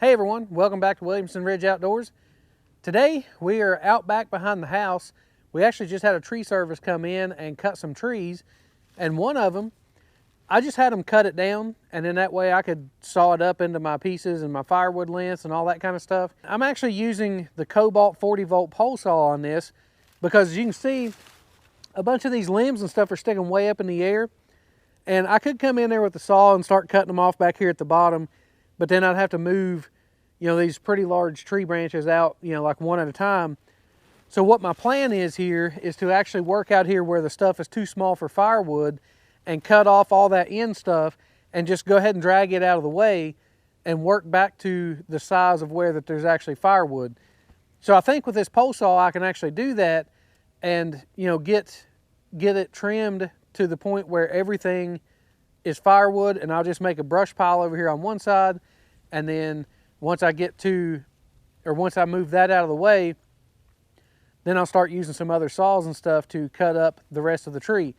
Hey everyone, welcome back to Williamson Ridge Outdoors. Today we are out back behind the house. We actually just had a tree service come in and cut some trees, and one of them, I just had them cut it down, and then that way I could saw it up into my pieces and my firewood lengths and all that kind of stuff. I'm actually using the Kobalt 40V pole saw on this because, as you can see, a bunch of these limbs and stuff are sticking way up in the air, and I could come in there with the saw and start cutting them off back here at the bottom, but then I'd have to move, these pretty large tree branches out, like one at a time. So what my plan is here is to actually work out here where the stuff is too small for firewood and cut off all that end stuff and just go ahead and drag it out of the way and work back to the size of where that there's actually firewood. So I think with this pole saw I can actually do that and get it trimmed to the point where everything is firewood, and I'll just make a brush pile over here on one side, and then once I move that out of the way, then I'll start using some other saws and stuff to cut up the rest of the tree.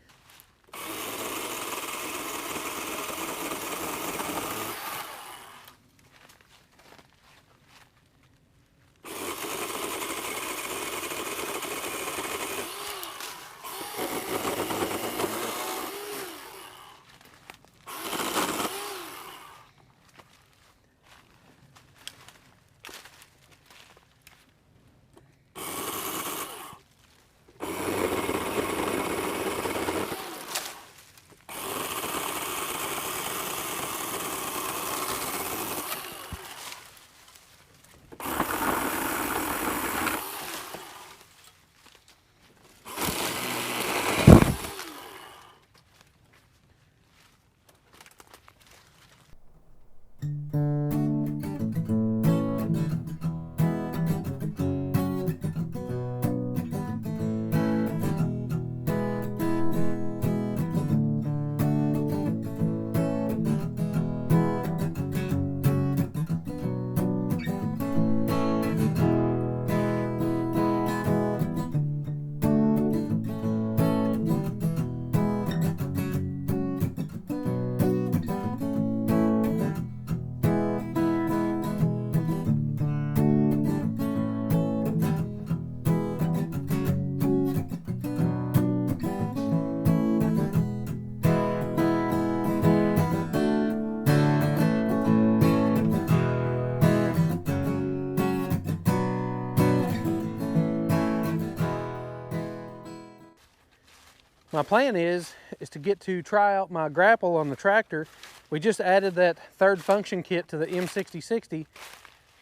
My plan is to try out my grapple on the tractor. We just added that third function kit to the M6060,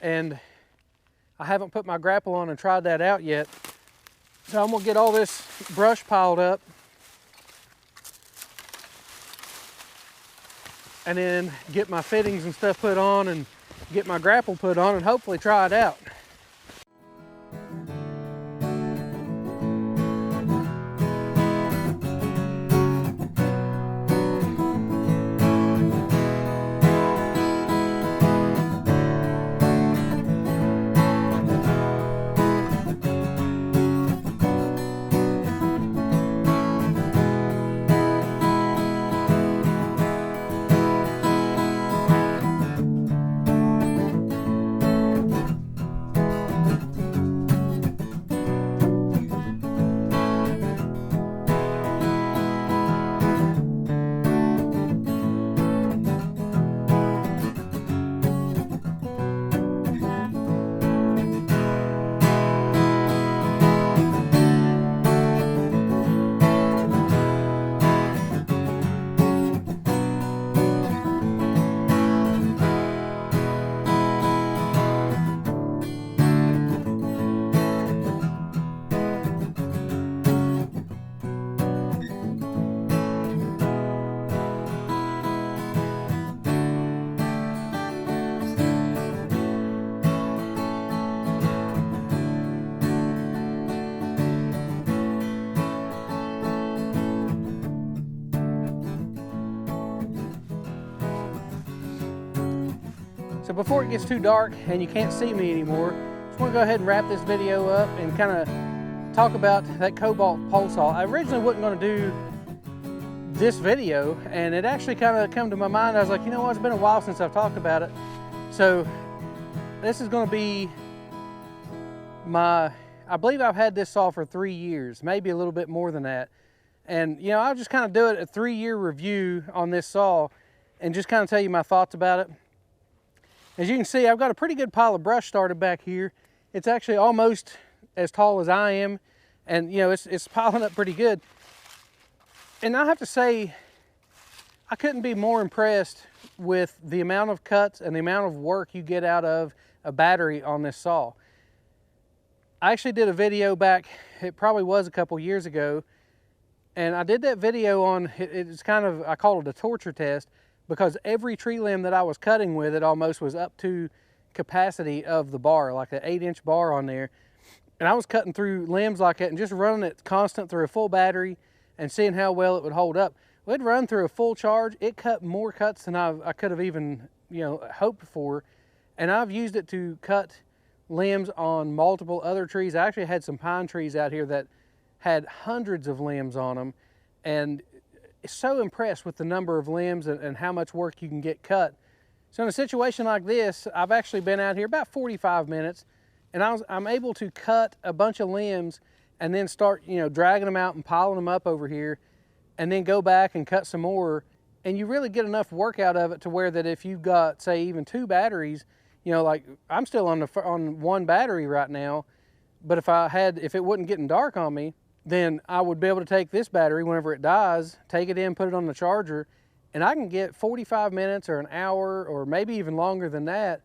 and I haven't put my grapple on and tried that out yet. So I'm gonna get all this brush piled up and then get my fittings and stuff put on and get my grapple put on and hopefully try it out. So before it gets too dark and you can't see me anymore, just want to go ahead and wrap this video up and kind of talk about that Kobalt pole saw. I originally wasn't going to do this video, and it actually kind of come to my mind. I was like, you know what, it's been a while since I've talked about it. So This is going to be I believe I've had this saw for 3 years, maybe a little bit more than that. And you know, I'll just kind of do it a 3-year review on this saw and just kind of tell you my thoughts about it. As you can see, I've got a pretty good pile of brush started back here. It's actually almost as tall as I am, and you know, it's piling up pretty good. And I have to say, I couldn't be more impressed with the amount of cuts and the amount of work you get out of a battery on this saw. I actually did a video back, it probably was a couple years ago, and I did that video on, it's kind of, I call it a torture test, because every tree limb that I was cutting with it almost was up to capacity of the bar, like an 8-inch bar on there. And I was cutting through limbs like that and just running it constant through a full battery and seeing how well it would hold up. Well, it'd run through a full charge. It cut more cuts than I could have even, you know, hoped for. And I've used it to cut limbs on multiple other trees. I actually had some pine trees out here that had hundreds of limbs on them, and so impressed with the number of limbs and how much work you can get cut. So in a situation like this, I've actually been out here about 45 minutes, and I'm able to cut a bunch of limbs and then start, you know, dragging them out and piling them up over here, and then go back and cut some more. And you really get enough work out of it to where that if you've got, say, even 2 batteries, you know, like I'm still on 1 battery right now, but if it wasn't getting dark on me, then I would be able to take this battery whenever it dies, take it in, put it on the charger, and I can get 45 minutes or an hour or maybe even longer than that,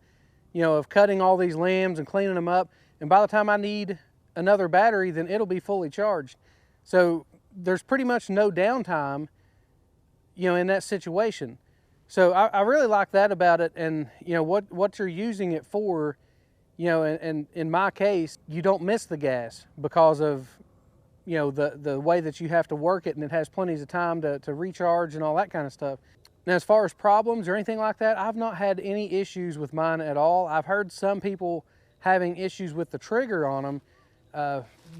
you know, of cutting all these limbs and cleaning them up. And by the time I need another battery, then it'll be fully charged. So there's pretty much no downtime, you know, in that situation. So I really like that about it. And you know, what you're using it for, you know, and in my case, you don't miss the gas because of, you know, the way that you have to work it, and it has plenty of time to recharge and all that kind of stuff. Now, as far as problems or anything like that, I've not had any issues with mine at all. I've heard some people having issues with the trigger on them,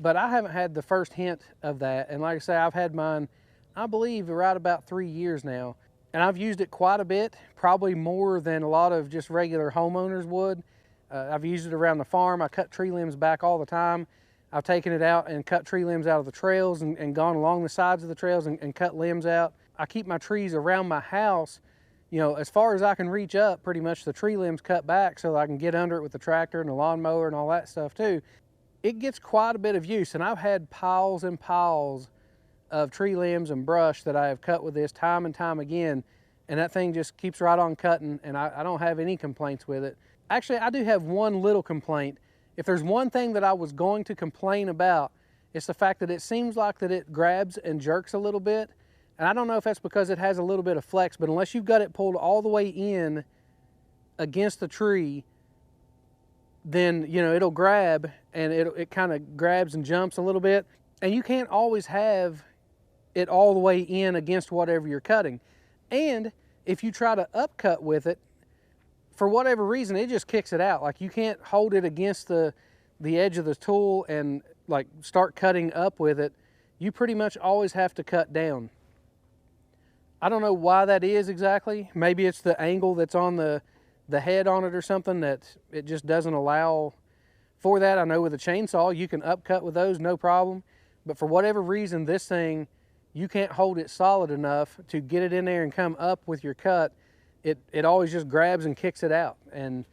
but I haven't had the first hint of that. And like I say, I've had mine, I believe, right about 3 years now. And I've used it quite a bit, probably more than a lot of just regular homeowners would. I've used it around the farm. I cut tree limbs back all the time. I've taken it out and cut tree limbs out of the trails and gone along the sides of the trails and cut limbs out. I keep my trees around my house, you know, as far as I can reach up, pretty much the tree limbs cut back so that I can get under it with the tractor and the lawnmower and all that stuff too. It gets quite a bit of use, and I've had piles and piles of tree limbs and brush that I have cut with this time and time again, and that thing just keeps right on cutting, and I don't have any complaints with it. Actually, I do have one little complaint. If there's one thing that I was going to complain about, it's the fact that it seems like that it grabs and jerks a little bit. And I don't know if that's because it has a little bit of flex, but unless you've got it pulled all the way in against the tree, then, you know, it'll grab, and it kind of grabs and jumps a little bit. And you can't always have it all the way in against whatever you're cutting. And if you try to upcut with it, for whatever reason, it just kicks it out. Like, you can't hold it against the edge of the tool and like start cutting up with it. You pretty much always have to cut down. I don't know why that is exactly. Maybe it's the angle that's on the head on it or something, that it just doesn't allow for that. I know with a chainsaw, you can upcut with those, no problem. But for whatever reason, this thing, you can't hold it solid enough to get it in there and come up with your cut. It always just grabs and kicks it out. And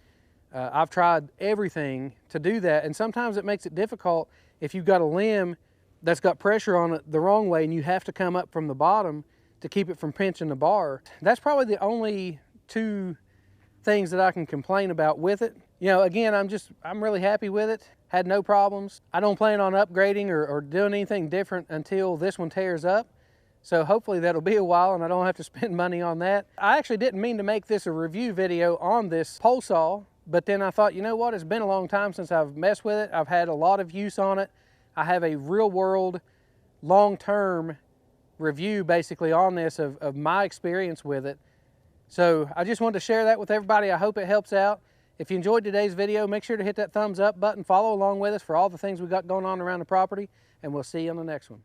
I've tried everything to do that. And sometimes it makes it difficult if you've got a limb that's got pressure on it the wrong way and you have to come up from the bottom to keep it from pinching the bar. That's probably the only 2 things that I can complain about with it. You know, again, I'm really happy with it. Had no problems. I don't plan on upgrading or doing anything different until this one tears up. So hopefully that'll be a while and I don't have to spend money on that. I actually didn't mean to make this a review video on this pole saw, but then I thought, you know what, it's been a long time since I've messed with it. I've had a lot of use on it. I have a real world, long-term review basically on this of my experience with it. So I just wanted to share that with everybody. I hope it helps out. If you enjoyed today's video, make sure to hit that thumbs up button, follow along with us for all the things we got going on around the property, and we'll see you on the next one.